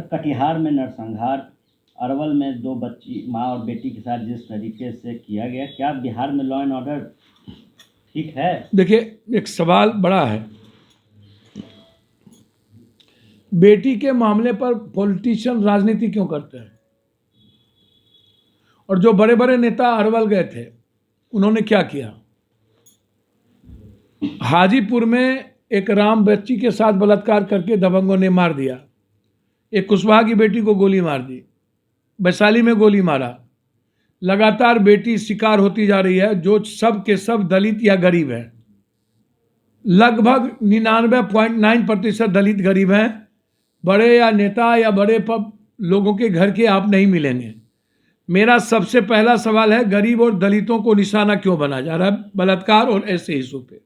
कटिहार में नरसंहार, अरवल में 2 बच्ची माँ और बेटी के साथ जिस तरीके से किया गया, क्या बिहार में लॉ एंड ऑर्डर ठीक है? देखिए, एक सवाल बड़ा है। बेटी के मामले पर पॉलिटिशियन राजनीति क्यों करते हैं? और जो बड़े बड़े नेता अरवल गए थे उन्होंने क्या किया? हाजीपुर में एक राम बच्ची के साथ बलात्कार करके दबंगों ने मार दिया। एक कुशवाहा की बेटी को गोली मार दी। वैशाली में गोली मारा। लगातार बेटी शिकार होती जा रही है, जो सब के सब दलित या गरीब है। लगभग 99.9% दलित गरीब हैं। बड़े या नेता या बड़े लोगों के घर के आप नहीं मिलेंगे। मेरा सबसे पहला सवाल है, गरीब और दलितों को निशाना क्यों बना जा रहा है बलात्कार और ऐसे इशू पे?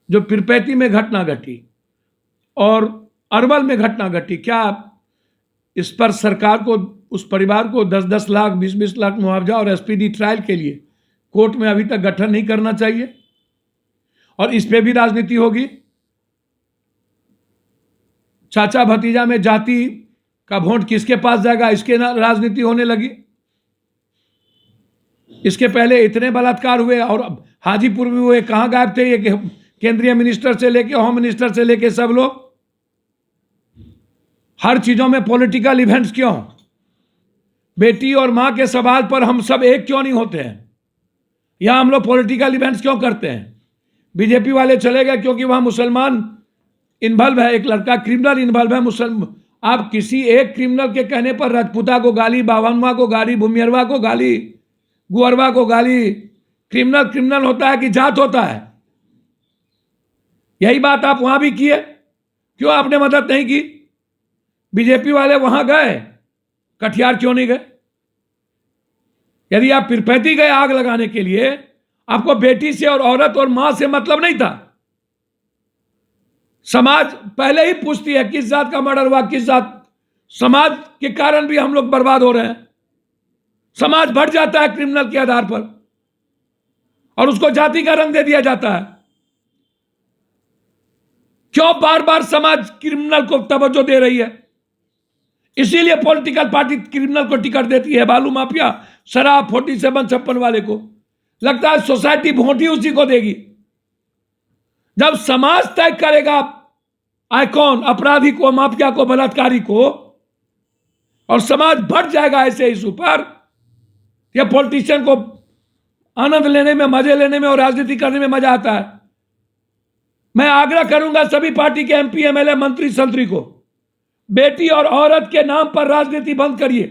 जो पिरपैती में घटना घटी और अरवल में घटना घटी, क्या इस पर सरकार को, उस परिवार को 10-10 लाख 20-20 लाख मुआवजा और एसपीडी ट्रायल के लिए कोर्ट में अभी तक गठन नहीं करना चाहिए? और इस पे भी राजनीति होगी। चाचा भतीजा में जाति का वोट किसके पास जाएगा, इसके राजनीति होने लगी। इसके पहले इतने बलात्कार हुए और हाजीपुर में हुए, कहां गायब थे ये केंद्रीय मिनिस्टर से लेके होम मिनिस्टर से लेके सब लोग? हर चीजों में पॉलिटिकल इवेंट्स क्यों? बेटी और मां के सवाल पर हम सब एक क्यों नहीं होते हैं? यहां हम लोग पॉलिटिकल इवेंट्स क्यों करते हैं? बीजेपी वाले चले गए क्योंकि वहां मुसलमान इन्वॉल्व है, एक लड़का क्रिमिनल इन्वॉल्व है मुसलमान। आप किसी एक क्रिमिनल के कहने पर राजपूता को गाली, बावनवा को गाली, भूमियरवा को गाली, गुअरवा को गाली। क्रिमिनल क्रिमिनल होता है कि जात होता है? यही बात आप वहां भी किए, क्यों आपने मदद नहीं की? बीजेपी वाले वहां गए, कटिहार क्यों नहीं गए? यदि आप पिरपैती गए आग लगाने के लिए, आपको बेटी से और औरत और मां से मतलब नहीं था? समाज पहले ही पूछती है किस जात का मर्डर हुआ, किस जात। समाज के कारण भी हम लोग बर्बाद हो रहे हैं। समाज बढ़ जाता है क्रिमिनल के आधार पर और उसको जाति का रंग दे दिया जाता है। क्यों बार बार समाज क्रिमिनल को तवज्जो दे रही है? इसीलिए पॉलिटिकल पार्टी क्रिमिनल को टिकट देती है। बालू माफिया, शराब, 47 56 वाले को लगता है सोसाइटी वोट ही उसी को देगी। जब समाज तय करेगा आइकॉन, अपराधी को, माफिया को, बलात्कारी को, और समाज बढ़ जाएगा ऐसे इशू पर, यह पॉलिटिशियन को आनंद लेने में, मजे लेने में और राजनीति करने में मजा आता है। मैं आग्रह करूंगा सभी पार्टी के एमपी, एमएलए, मंत्री, संतरी को, बेटी और औरत के नाम पर राजनीति बंद करिए,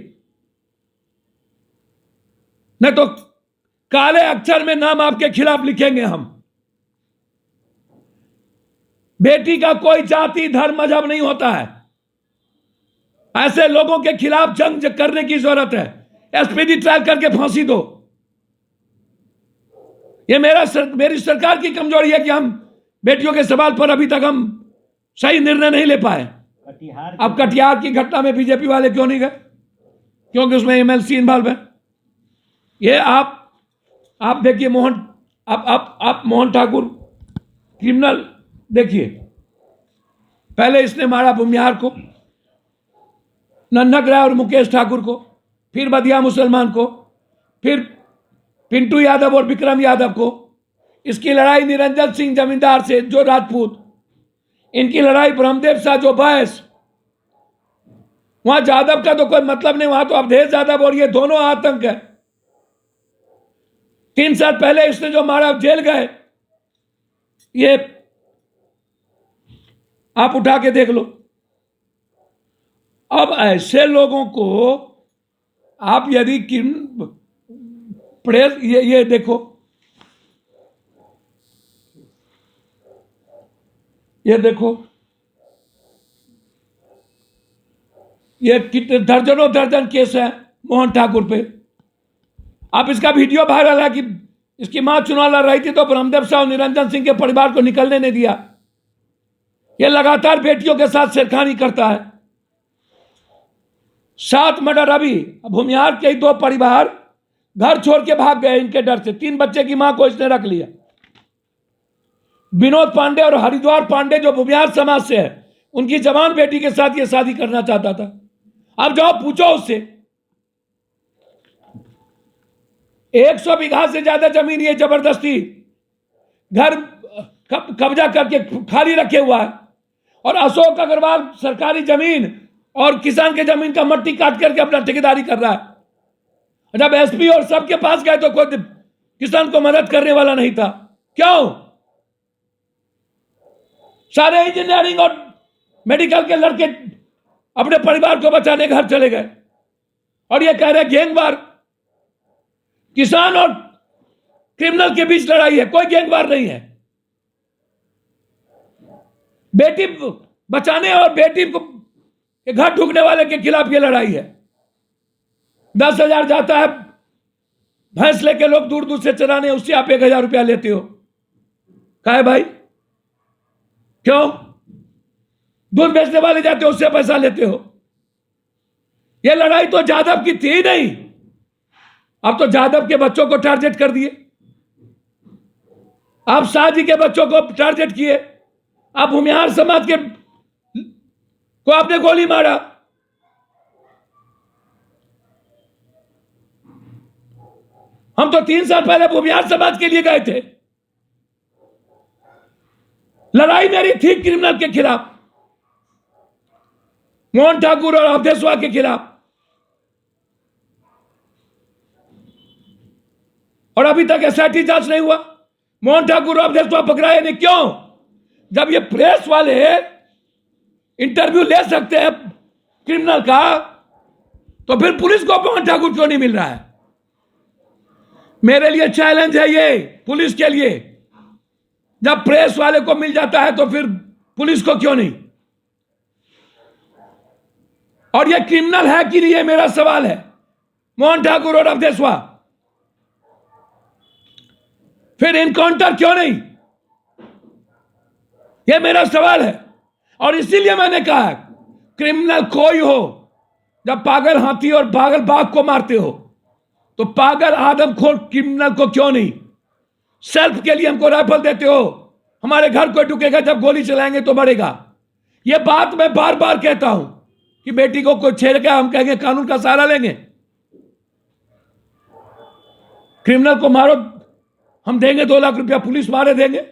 नहीं तो काले अक्षर में नाम आपके खिलाफ लिखेंगे हम। बेटी का कोई जाति, धर्म, मजहब नहीं होता है। ऐसे लोगों के खिलाफ जंग करने की जरूरत है। एसपीडी ट्रायल करके फांसी दो। यह मेरी सरकार की कमजोरी है कि हम बेटियों के सवाल पर अभी तक हम सही निर्णय नहीं ले पाए। अब कटिहार की घटना में बीजेपी वाले क्यों नहीं गए? क्योंकि उसमें एमएलसी इन्वॉल्व है। ये आप देखिए मोहन, आप मोहन ठाकुर क्रिमिनल देखिए, पहले इसने मारा भूमिहार को, नन्हक राय और मुकेश ठाकुर को, फिर बदिया मुसलमान को, फिर पिंटू यादव और विक्रम यादव को। इसकी लड़ाई निरंजन सिंह जमींदार से जो राजपूत, इनकी लड़ाई ब्रह्मदेव शाह जो बैस। वहां यादव का तो कोई मतलब नहीं, वहां तो अवधेश यादव और ये दोनों आतंक है। 3 साल पहले इसने जो मारा जेल गए, ये आप उठा के देख लो। अब ऐसे लोगों को आप यदि प्रेस, ये देखो, ये देखो, ये कितने दर्जन केस है मोहन ठाकुर पे। आप इसका वीडियो वायरल है कि इसकी मां चुनाव लड़ रही थी तो ब्रह्मदेव शाह और निरंजन सिंह के परिवार को निकलने नहीं दिया। ये लगातार बेटियों के साथ छेड़खानी करता है। 7 मर्डर अभी भूमिहार के ही 2 परिवार घर छोड़ के भाग गए इनके डर से। 3 बच्चे की मां को इसने रख लिया। विनोद पांडे और हरिद्वार पांडे जो भूमिहार समाज से है, उनकी जवान बेटी के साथ ये शादी करना चाहता था। अब जाओ पूछो उससे, 100 बीघा से ज्यादा जमीन ये जबरदस्ती घर कब्जा करके खाली रखे हुआ है, और अशोक अग्रवाल सरकारी जमीन और किसान के जमीन का मट्टी काट करके अपना ठेकेदारी कर रहा है। जब एसपी और सबके पास गए तो कोई किसान को मदद करने वाला नहीं था। क्यों? सारे इंजीनियरिंग और मेडिकल के लड़के अपने परिवार को बचाने घर चले गए, और ये कह रहे गैंगवार। किसान और क्रिमिनल के बीच लड़ाई है, कोई गैंगवार नहीं है। बेटी बचाने और बेटी को घर ढूंढने वाले के खिलाफ ये लड़ाई है। 10,000 जाता है भैंस लेके लोग दूर दूर से चराने, उससे आप 1,000 रुपया लेते हो। काहे भाई? क्यों? दूध बेचने वाले जाते हो, उससे पैसा लेते हो। ये लड़ाई तो जादव की थी नहीं, अब तो जादव के बच्चों को टारगेट कर दिए, आप शाह जी के बच्चों को टारगेट किए, आप भूमिहार समाज के को आपने गोली मारा। हम तो 3 साल पहले भूमिहार समाज के लिए गए थे। लड़ाई मेरी थी क्रिमिनल के खिलाफ, मोहन ठाकुर और अवधेशवा के खिलाफ, और अभी तक एसआईटी जांच नहीं हुआ। मोहन ठाकुर और अवधेशवा पकड़ाए नहीं। क्यों? जब ये प्रेस वाले इंटरव्यू ले सकते हैं क्रिमिनल का, तो फिर पुलिस को मोहन ठाकुर क्यों नहीं मिल रहा है? मेरे लिए चैलेंज है ये पुलिस के लिए। जब प्रेस वाले को मिल जाता है तो फिर पुलिस को क्यों नहीं? और ये क्रिमिनल है कि नहीं, ये मेरा सवाल है। मोहन ठाकुर और अवधेशवा फिर इनकाउंटर क्यों नहीं, ये मेरा सवाल है। और इसीलिए मैंने कहा क्रिमिनल कोई हो, जब पागल हाथी और पागल बाघ को मारते हो तो पागल आदमखोर क्रिमिनल को क्यों नहीं? सेल्फ के लिए हमको राइफल देते हो, हमारे घर कोई ढुकेगा, जब गोली चलाएंगे तो बढ़ेगा। यह बात मैं बार बार कहता हूं कि बेटी को कोई छेड़ गया, हम कहेंगे कानून का सहारा लेंगे। क्रिमिनल को मारो, हम देंगे 2 लाख रुपया, पुलिस मारे देंगे।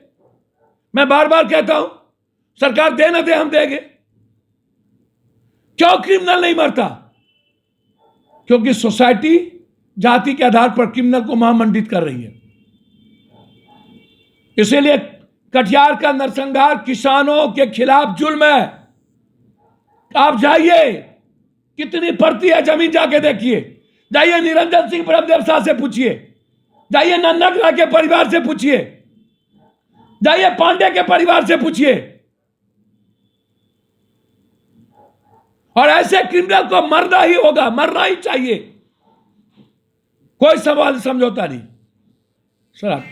मैं बार बार कहता हूं सरकार दे ना दे, हम देंगे। क्यों क्रिमिनल नहीं मरता? क्योंकि सोसाइटी जाति के आधार पर क्रिमिनल को महामंडित कर रही है। इसीलिए कटिहार का नरसंहार किसानों के खिलाफ जुल्म है। आप जाइए, कितनी पड़ती है जमीन, जाके देखिए। जाइए निरंजन सिंह ब्रह्मदेव शाह से पूछिए, जाइए नन्नगरा के परिवार से पूछिए, जाइए पांडे के परिवार से पूछिए। और ऐसे क्रिमिनल को मरना ही होगा, मरना ही चाहिए, कोई सवाल समझौता नहीं। सर